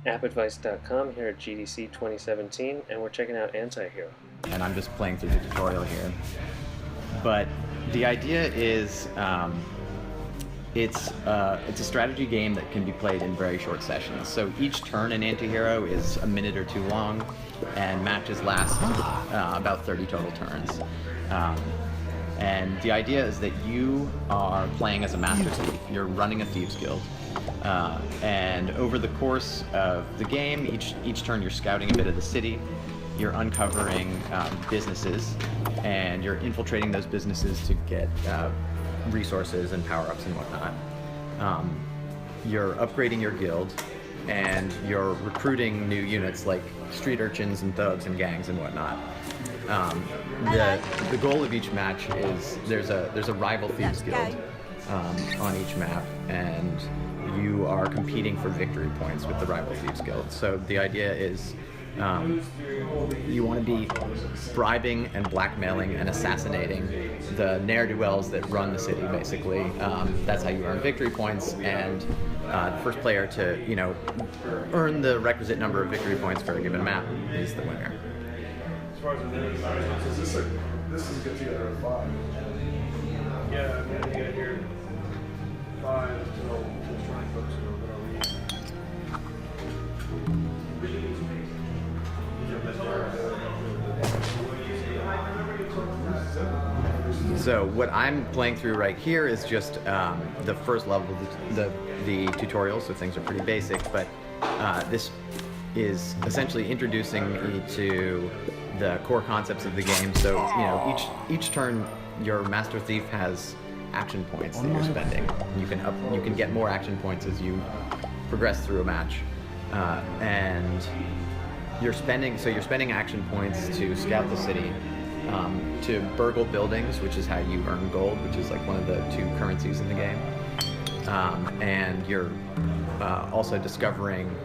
appadvice.com here at GDC 2017, and we're checking out Antihero. And I'm just playing through the tutorial here. But the idea is it's a strategy game that can be played in very short sessions. So each turn in Antihero is a minute or two long, and matches last about 30 total turns. And the idea is that you are playing as a master thief. You're running a thieves guild. And over the course of the game, each turn you're scouting a bit of the city, you're uncovering businesses, and you're infiltrating those businesses to get resources and power-ups and whatnot. You're upgrading your guild, and you're recruiting new units like street urchins and thugs and gangs and whatnot. The goal of each match is there's a rival thieves guild on each map, and you are competing for victory points with the rival thieves guild. So the idea is you want to be bribing and blackmailing and assassinating the ne'er-do-wells that run the city, basically. That's how you earn victory points, and the first player to earn the requisite number of victory points for a given map is the winner. As far as the minutes, this is get together at 5. Yeah, I'm gonna get here 5 until we'll try and focus on So what I'm playing through right here is just the first level of the tutorial, so things are pretty basic, but this is essentially introducing me to the core concepts of the game. So each turn your master thief has action points that you're spending. You can get more action points as you progress through a match, and you're spending action points to scout the city, to burgle buildings, which is how you earn gold, which is like one of the 2 currencies in the game, and you're also discovering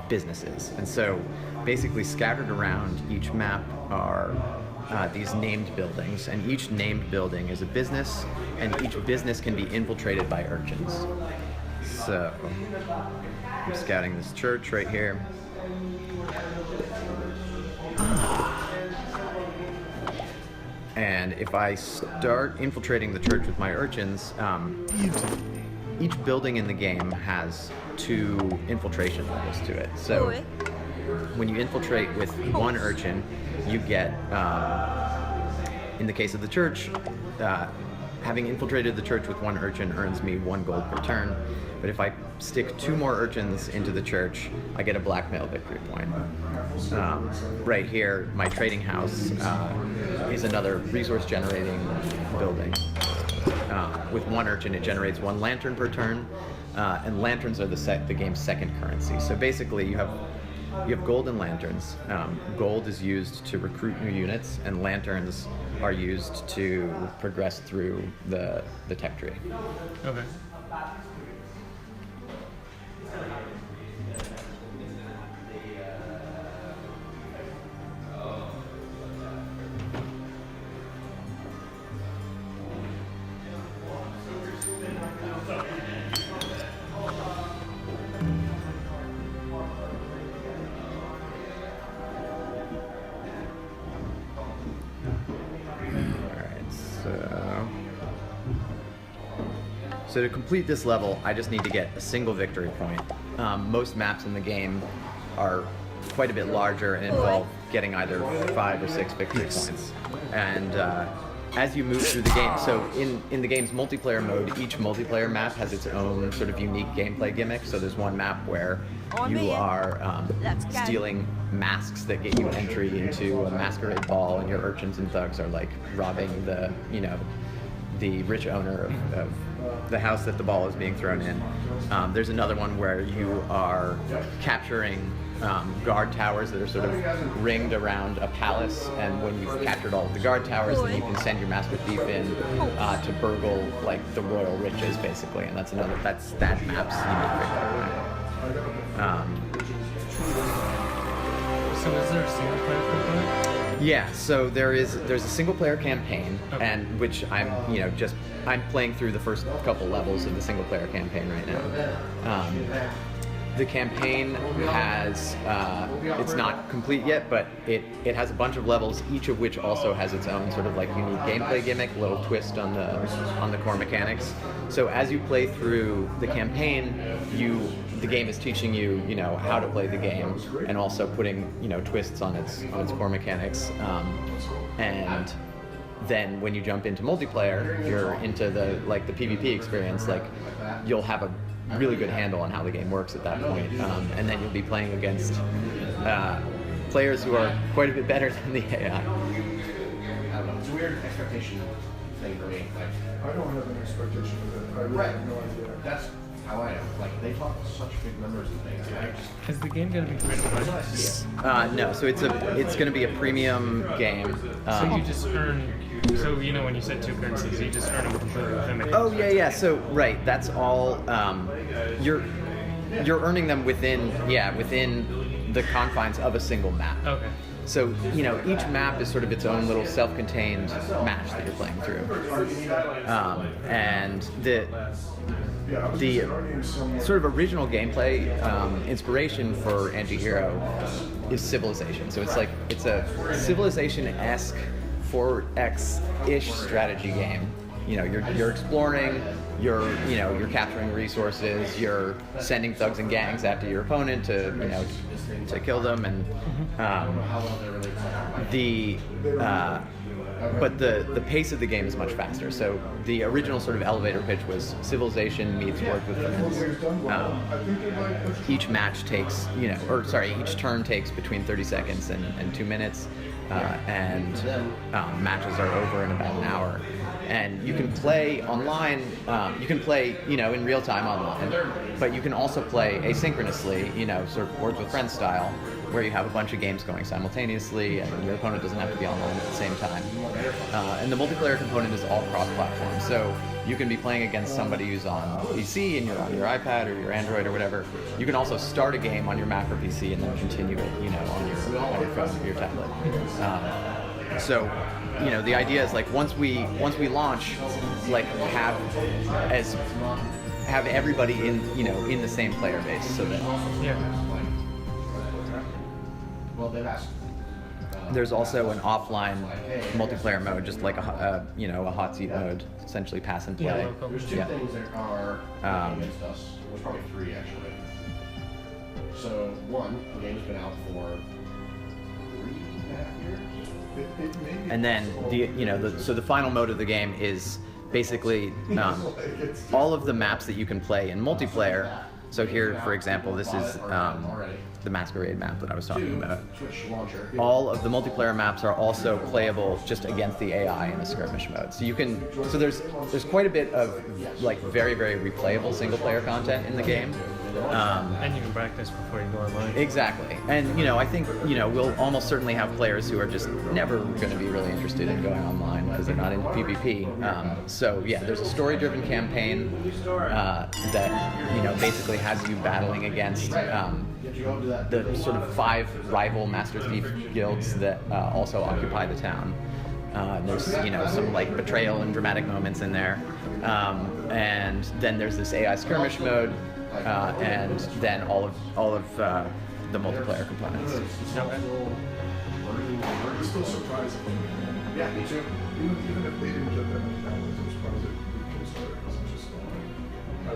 businesses. And so basically scattered around each map are these named buildings, and each named building is a business, and each business can be infiltrated by urchins. So I'm scouting this church right here. And if I start infiltrating the church with my urchins, each building in the game has 2 infiltration levels to it. So when you infiltrate with 1 urchin, you get, in the case of the church, having infiltrated the church with 1 urchin earns me 1 gold per turn. But if I stick 2 more urchins into the church, I get a blackmail victory point. Right here, my trading house is another resource generating building. With 1 urchin, it generates 1 lantern per turn, and lanterns are the game's second currency. So basically, you have gold and lanterns. Gold is used to recruit new units, and lanterns are used to progress through the tech tree. Okay. So to complete this level, I just need to get a single victory point. Most maps in the game are quite a bit larger and involve getting either 5 or 6 victory points. And as you move through the game, so in the game's multiplayer mode, each multiplayer map has its own sort of unique gameplay gimmick. So there's one map where you are stealing masks that get you entry into a masquerade ball, and your urchins and thugs are like robbing the rich owner of the house that the ball is being thrown in. There's another one where you are capturing guard towers that are sort of ringed around a palace, and when you've captured all of the guard towers, then you can send your master thief in to burgle like the royal riches, basically, and that's that map's unique victory. So is there a single player component? Yeah, so there's a single player campaign, okay, and which I'm I'm playing through the first couple levels of the single player campaign right now. the campaign has, it's not complete yet, but it has a bunch of levels, each of which also has its own sort of like unique gameplay gimmick, a little twist on the core mechanics. So as you play through the campaign, the game is teaching you, how to play the game, and also putting, twists on its core mechanics. And then when you jump into multiplayer, you're into the PvP experience. Like, you'll have a really good handle on how the game works at that point, and then you'll be playing against players who are quite a bit better than the AI. I don't know. It's a weird expectation thing for me. I don't have an expectation of it. I really have no idea. That's how I am. Like, they talk such big numbers and things. Is the game going to be free to play? No, so it's going to be a premium game. So you just earn. So when you said 2 currencies, you just earn them completely within. Oh yeah. So right, that's all. You're earning them within the confines of a single map. Okay. So each map is sort of its own little self-contained match that you're playing through, and the sort of original gameplay inspiration for Antihero is Civilization. So it's a Civilization-esque 4X-ish strategy game. You're exploring, you're capturing resources, you're sending thugs and gangs after your opponent to kill them, and but the pace of the game is much faster. So the original sort of elevator pitch was Civilization meets Words with Friends. Each match takes, each turn takes between 30 seconds and 2 minutes, and matches are over in about an hour. And you can play online, you can play, in real time online, but you can also play asynchronously, sort of Words with Friends style, where you have a bunch of games going simultaneously and your opponent doesn't have to be online at the same time. And the multiplayer component is all cross-platform, so you can be playing against somebody who's on PC and you're on your iPad or your Android or whatever. You can also start a game on your Mac or PC and then continue it, on your phone or your tablet. So, the idea is once we launch, have everybody in the same player base, so that Well, they've asked. There's also an offline multiplayer mode, just like a hot seat mode, essentially pass and play. There's 2 things that are against us. There's probably 3 actually. So 1, the game's been out for 3.5 years. And then the final mode of the game is basically all of the maps that you can play in multiplayer. So here, for example, this is the Masquerade map that I was talking about. All of the multiplayer maps are also playable just against the AI in a skirmish mode. So there's quite a bit of very, very replayable single player content in the game. And you can practice before you go online. Exactly. And I think we'll almost certainly have players who are just never going to be really interested in going online because they're not into PvP. So yeah, there's a story-driven campaign that basically has you battling against the sort of 5 rival Master Thief guilds that also occupy the town. There's some betrayal and dramatic moments in there, and then there's this AI skirmish mode. And then all of the multiplayer components. It's still surprising. Yeah, me too. Even if they didn't get that many downloads, I'm surprised it came started because it's just I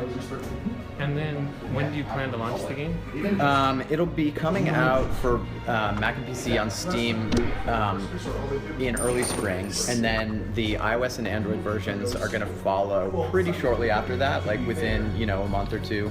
was expecting. And then when do you plan to launch the game? It'll be coming out for Mac and PC on Steam in early spring, and then the iOS and Android versions are going to follow pretty shortly after that, within a month or 2.